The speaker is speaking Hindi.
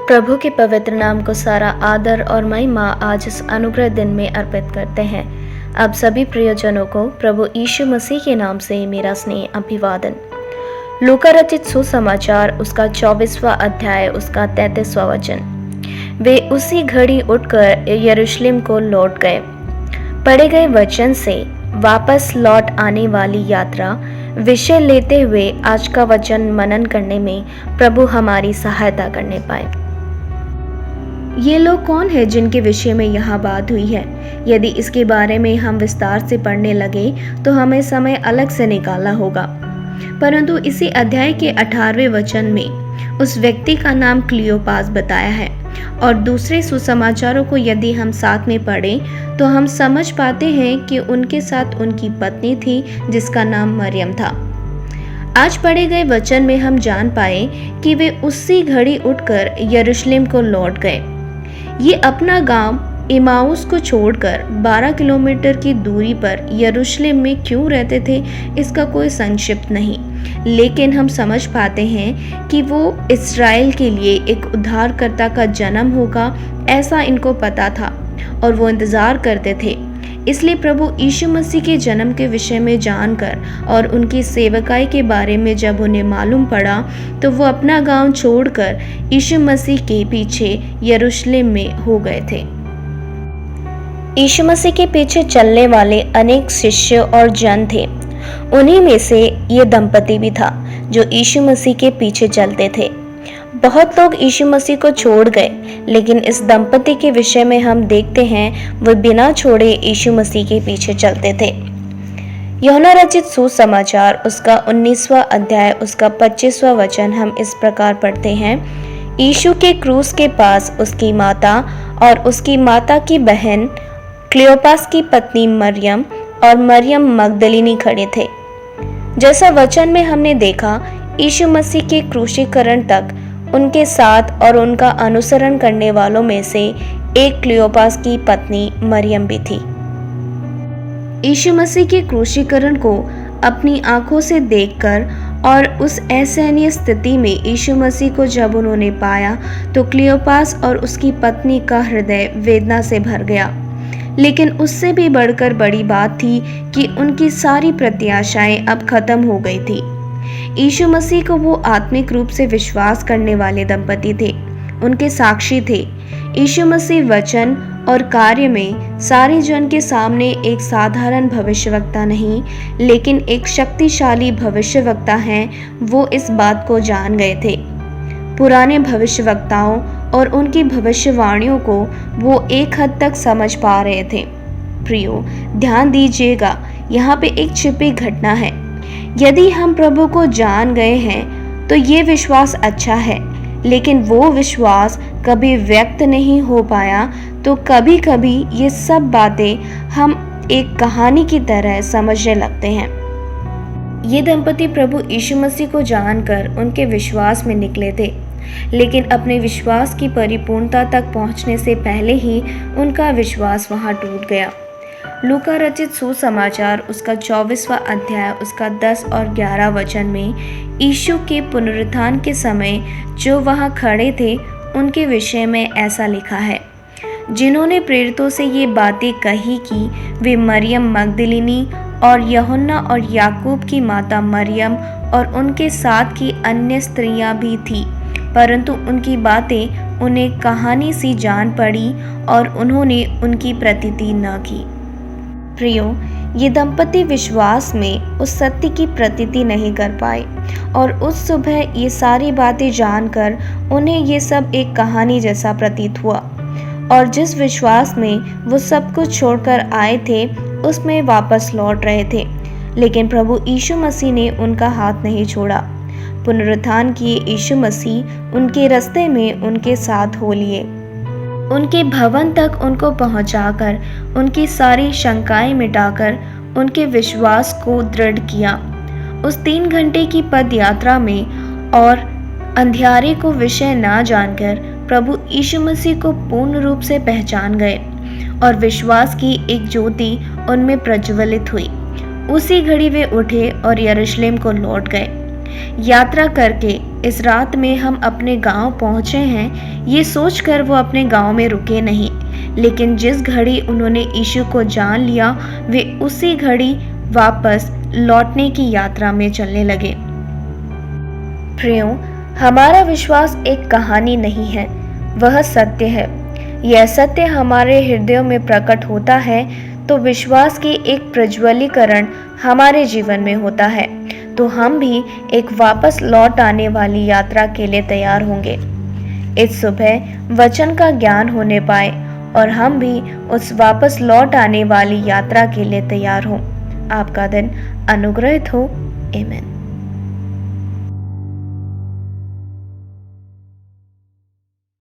प्रभु के पवित्र नाम को सारा आदर और महिमा आज इस अनुग्रह दिन में अर्पित करते हैं। अब सभी प्रियजनों को प्रभु यीशु मसीह के नाम से मेरा स्नेह अभिवादन। लूका रचित सुसमाचार उसका 24वां अध्याय उसका 33वां वचन। वे उसी घड़ी उठकर यरूशलेम को लौट गए। पढ़े गए वचन से वापस लौट आने वाली यात्रा विषय लेते हुए आज का वचन मनन करने में प्रभु हमारी सहायता करने पाए। ये लोग कौन है जिनके विषय में यहाँ बात हुई है? यदि इसके बारे में हम विस्तार से पढ़ने लगे तो हमें समय अलग से निकालना होगा, परंतु इसी अध्याय के 18वें वचन में उस व्यक्ति का नाम क्लियोपास बताया है और दूसरे सुसमाचारों को यदि हम साथ में पढ़ें तो हम समझ पाते हैं कि उनके साथ उनकी पत्नी थी जिसका नाम मरियम था। आज पढ़े गए वचन में हम जान पाए कि वे उसी घड़ी उठकर यरूशलेम को लौट गए। ये अपना गांव इमाउस को छोड़कर 12 किलोमीटर की दूरी पर यरूशलेम में क्यों रहते थे, इसका कोई संक्षिप्त नहीं, लेकिन हम समझ पाते हैं कि वो इस्राएल के लिए एक उद्धारकर्ता का जन्म होगा, ऐसा इनको पता था और वो इंतज़ार करते थे। इसलिए प्रभु यीशु मसीह के जन्म के विषय में जानकर और उनकी सेवकाई के बारे में जब उन्हें मालूम पड़ा तो वो अपना गांव छोड़कर यीशु मसीह के पीछे यरूशलेम में हो गए थे। यीशु मसीह के पीछे चलने वाले अनेक शिष्य और जन थे। उन्हीं में से ये दंपति भी था जो यीशु मसीह के पीछे चलते थे। बहुत लोग यीशु मसीह को छोड़ गए, लेकिन इस दंपति के विषय में हम देखते हैं वो बिना छोड़े यीशु मसीह के पीछे चलते थे। यूहन्ना रचित सुसमाचार उसका 19वां अध्याय उसका 25वां वचन हम इस प्रकार पढ़ते हैं। यीशु के क्रूस के पास उसकी माता और उसकी माता की बहन क्लियोपास की पत्नी मरियम और मरियम मगदलिनी खड़े थे। जैसा वचन में हमने देखा, यीशु मसीह के क्रूसीकरण तक उनके साथ और उनका अनुसरण करने वालों में से एक क्लियोपास की पत्नी मरियम भी थी। यीशु मसीह के क्रूसीकरण को अपनी आंखों से देखकर और उस असहनीय स्थिति में यीशु मसीह को जब उन्होंने पाया तो क्लियोपास और उसकी पत्नी का हृदय वेदना से भर गया। लेकिन उससे भी बढ़कर बड़ी बात थी कि उनकी सारी प्रत्याशाएं अब खत्म हो गई थी। यीशु मसीह को वो आत्मिक रूप से विश्वास करने वाले दंपति थे, उनके साक्षी थे। यीशु मसीह वचन और कार्य में सारे जन के सामने एक साधारण भविष्यवक्ता नहीं, लेकिन एक शक्तिशाली भविष्यवक्ता हैं। वो इस बात को जान गए थे। पुराने भविष्यवक्ताओं और उनकी भविष्यवाणियों को वो एक हद तक समझ पा रहे थे। प्रियो, ध्यान दीजिएगा, यहाँ पे एक छिपी घटना है। यदि हम प्रभु को जान गए हैं तो ये विश्वास अच्छा है, लेकिन वो विश्वास कभी व्यक्त नहीं हो पाया तो कभी कभी ये सब बातें हम एक कहानी की तरह समझने लगते हैं। ये दंपति प्रभु यीशु मसीह को जानकर उनके विश्वास में निकले थे, लेकिन अपने विश्वास की परिपूर्णता तक पहुंचने से पहले ही उनका विश्वास वहां टूट गया। लूका रचित सुसमाचार उसका 24वां अध्याय उसका 10 और 11 वचन में यीशु के पुनरुत्थान के समय जो वहां खड़े थे उनके विषय में ऐसा लिखा है। जिन्होंने प्रेरितों से ये बातें कही कि वे मरियम मगदलिनी और यूहन्ना और याकूब की माता मरियम और उनके साथ की अन्य स्त्रियां भी थी, परंतु उनकी बातें उन्हें कहानी सी जान पड़ी और उन्होंने उनकी प्रतीति न की। प्रियो, ये दंपति विश्वास में उस सत्य की प्रतीति नहीं कर पाए और उस सुबह ये सारी बातें जानकर उन्हें ये सब एक कहानी जैसा प्रतीत हुआ और जिस विश्वास में वो सब कुछ छोड़कर आए थे उसमें वापस लौट रहे थे। लेकिन प्रभु यीशु मसीह ने उनका हाथ नहीं छोड़ा। पुनरुत्थान किए यीशु मसीह उनके रास्ते में उनके साथ हो लिए। उनके भवन तक उनको पहुंचाकर उनकी सारी शंकाएं मिटाकर उनके विश्वास को दृढ़ किया। उस 3 घंटे की पद यात्रा में और अंधियारे को विषय ना जानकर प्रभु यीशु मसीह को पूर्ण रूप से पहचान गए और विश्वास की एक ज्योति उनमें प्रज्वलित हुई। उसी घड़ी वे उठे और यरूशलेम को लौट गए। यात्रा करके इस रात में हम अपने गांव पहुंचे हैं, ये सोचकर वो अपने गांव में रुके नहीं, लेकिन जिस घड़ी उन्होंने यीशु को जान लिया वे उसी घड़ी वापस लौटने की यात्रा में चलने लगे। प्रियो, हमारा विश्वास एक कहानी नहीं है, वह सत्य है। यह सत्य हमारे हृदयों में प्रकट होता है तो विश्वास की एक प्रज्वलीकरण हमारे जीवन में होता है, तो हम भी एक वापस लौट आने वाली यात्रा के लिए तैयार होंगे। इस सुबह वचन का ज्ञान होने पाए और हम भी उस वापस लौट आने वाली यात्रा के लिए तैयार हों। आपका दिन अनुग्रहित हो। आमीन।